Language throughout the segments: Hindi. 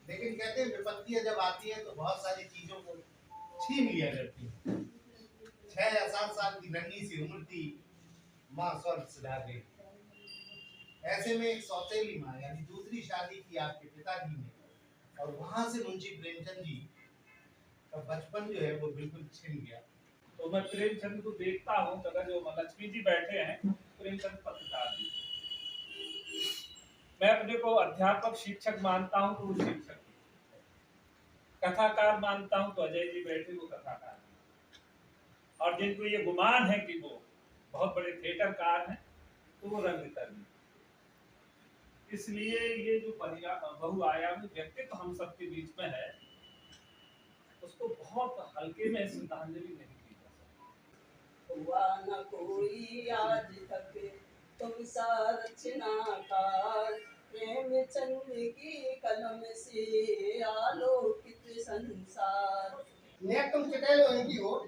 लेकिन कहते हैं विपत्तियां जब आती है तो बहुत सारी चीजों को छीन लिया करती है। 6 या 7 साल की नन्ही सी उम्र थी, माँ स्वर्ग सिधा गई। ऐसे में एक सौतेली माँ यानी दूसरी शादी की आपके पिताजी ने, और वहां से मुंशी प्रेमचंद जी का बचपन जो है वो बिल्कुल छिन गया। तो मैं प्रेमचंद को देखता हूँ, जगह जो लक्ष्मी जी बैठे हैं, प्रेमचंद पत्रकार जी। मैं अपने को अध्यापक शिक्षक मानता हूँ तो वो शिक्षक, कथाकार मानता हूँ तो अजय जी बैठे वो कथाकार, और जिनको ये गुमान है कि वो बहुत बड़े थिएटरकार हैं तो वो रंगकर्मी। इसलिए ये जो बहुआयामी व्यक्तित्व हम सबके बीच में है, उसको बहुत हल्के में श्रद्धांजलि नहीं की जा सकती। हुआ न कोई आज तक तुम सा रचनाकार, प्रेमचंद की कलम से आलोकित संसार। नेक तुम चटेलो इनकी ओर,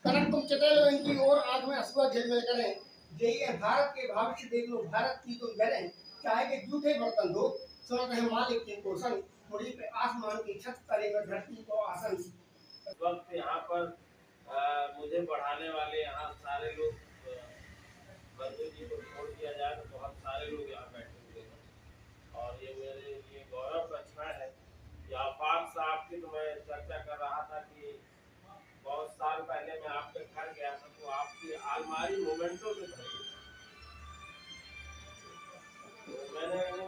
कनक तुम चटेलो इनकी ओर, आंख में अश्रु झिलमिल करें। यही है भारत के भविष्य, देख लो भारत की तुम करें। चाहे के जूठे बर्तन दो, स्वर्ग है मालिक के पोषण, मुड़ी पे आसमान की छत, करेगा धरती को आसन। इस वक्त यहाँ पर मुझे पढ़ाने वाले यहाँ सारे लोग, बंधु जी को छोड़ दिया जाए तो बहुत सारे लोग यहाँ बैठे हुए हैं, और ये मेरे लिए गौरव का क्षण है कि आफाक साहब की तो मैं चर्चा कर रहा था कि बहुत साल पहले मैं आपके घर गया था तो आपकी अलमारी मोमेंटों से भरी हुई, तो मैंने वो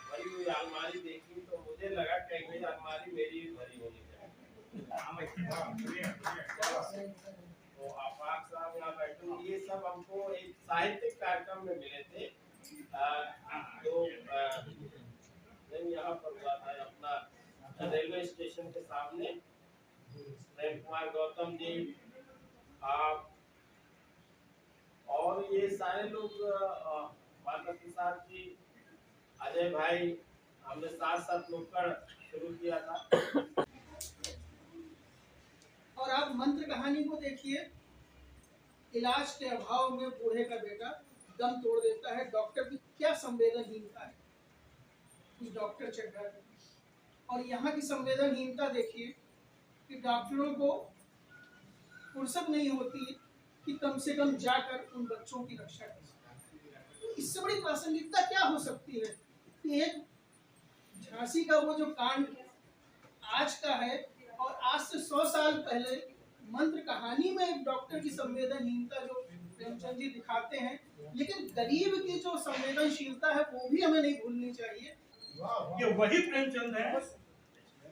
भरी हुई अलमारी देखी तो मुझे लगा कि अलमारी मेरी भी भरी होनी चाहिए। तो आफाक साहब यहाँ बैठे, ये सब हमको एक साहित्यिक कार्यक्रम में मिले थे। तो यहाँ पर हुआ था अपना रेलवे स्टेशन के सामने, प्रेम कुमार गौतम जी, आप और ये सारे लोग, माता प्रसाद जी, अजय भाई, हमने साथ साथ नुक्कड़ शुरू किया था। और आप मंत्र कहानी को देखिए, इलाज के अभाव में बूढ़े का बेटा दम तोड़ देता है। डॉक्टर की क्या संवेदनहीनता है उस डॉक्टर चड्ढा की, और यहाँ की संवेदनहीनता देखिए कि डॉक्टरों को फुर्सत नहीं होती कि कम से कम जाकर उन बच्चों की रक्षा कर सकें। तो इससे बड़ी प्रासंगिकता क्या हो सकती है कि एक झांसी का वो जो कांड आज का है, और आज से 100 साल पहले मंत्र कहानी में एक डॉक्टर की संवेदनहीनता जो प्रेमचंद जी दिखाते हैं, लेकिन गरीब की जो संवेदनशीलता है वो भी हमें नहीं भूलनी चाहिए। ये वही प्रेमचंद है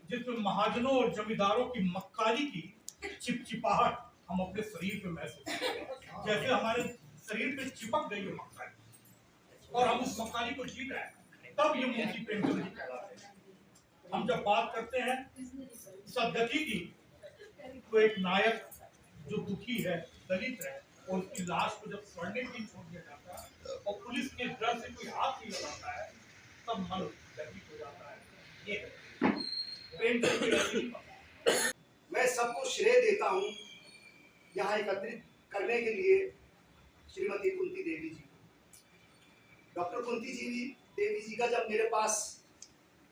जिसमें महाजनों और जमींदारों की मक्कारी की चिपचिपाहट हम अपने शरीर पे महसूस करते हैं, जैसे हमारे शरीर पे चिपक गई है मक्कारी और हम उस मक्कारी को जीत रहे हैं, तब ये मुंशी प्रेमचंद जी कहलाते हैं। हम जब बात करते हैं सदगति की, तो एक नायक जो दुखी है, दलित है, और उसकी लाश को जब सड़ने की छोड़ दिया जाता है और पुलिस के डर से कोई हाथ नहीं लगाता है, तब मन व्यतीत हो जाता है। ये मैं सबको श्रेय देता हूँ यहाँ एकत्रित करने के लिए श्रीमती कुंती देवी जी। डॉक्टर कुंती देवी जी का जब मेरे पास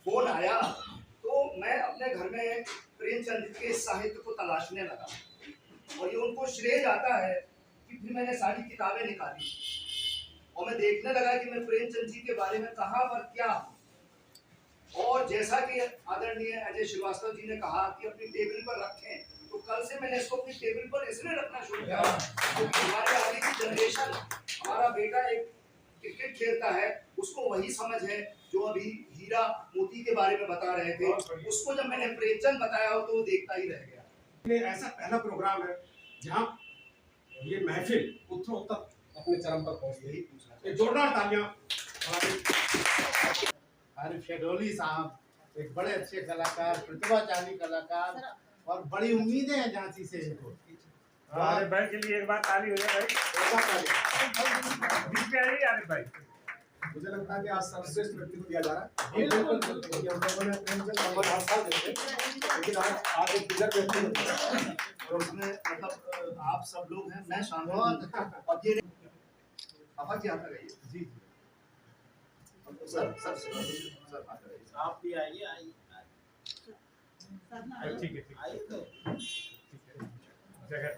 फोन आया तो मैं अपने घर में प्रेमचंद के साहित्य को तलाशने लगा, और ये उनको श्रेय जाता है कि फिर मैंने सारी किताबें निकाली और मैं देखने लगा कि मैं प्रेमचंद जी के बारे में कहाँ पर क्या हूँ। और जैसा कि आदरणीय अजय श्रीवास्तव जी ने कहा कि अपनी टेबल पर रखें, तो कल से मैंने इसको अपनी टेबल पर इसलिए रखना शुरू किया क्योंकि हमारे आगे की जनरेशन, हमारा बेटा एक क्रिकेट खेलता है, उसको वही समझ है जो अभी हीरा मोती के बारे में बता रहे थे। उसको जब मैंने प्रेमचंद बताया हो तो वो देखता ही रह गया। ये ऐसा पहला प्रोग्राम है जहाँ ये महफिल उत्तरोत्तर अपने चरम पर पहुंच गई। जोरदार तालियां। आरिफ शेडोली साहब एक बड़े अच्छे कलाकार, प्रतिभाशाली कलाकार, और बड़ी उम्मीदें हैं झांसी से इनको। आरिफ भाई के लिए एक बार ताली हो जाए भाई। मुझे लगता है कि आज सर्वश्रेष्ठ व्यक्ति को दिया जा रहा है। बिल्कुल हम लोगों ने प्रेमचंद नंबर 8 साल देते, लेकिन आज एक बिजर व्यक्ति को दिया, और उसमें मतलब आप सब लोग हैं, मैं शामिल हूँ। अब ये अफा जी आप लगाइए। जी जी सर आप भी आइए। ठीक है, जगह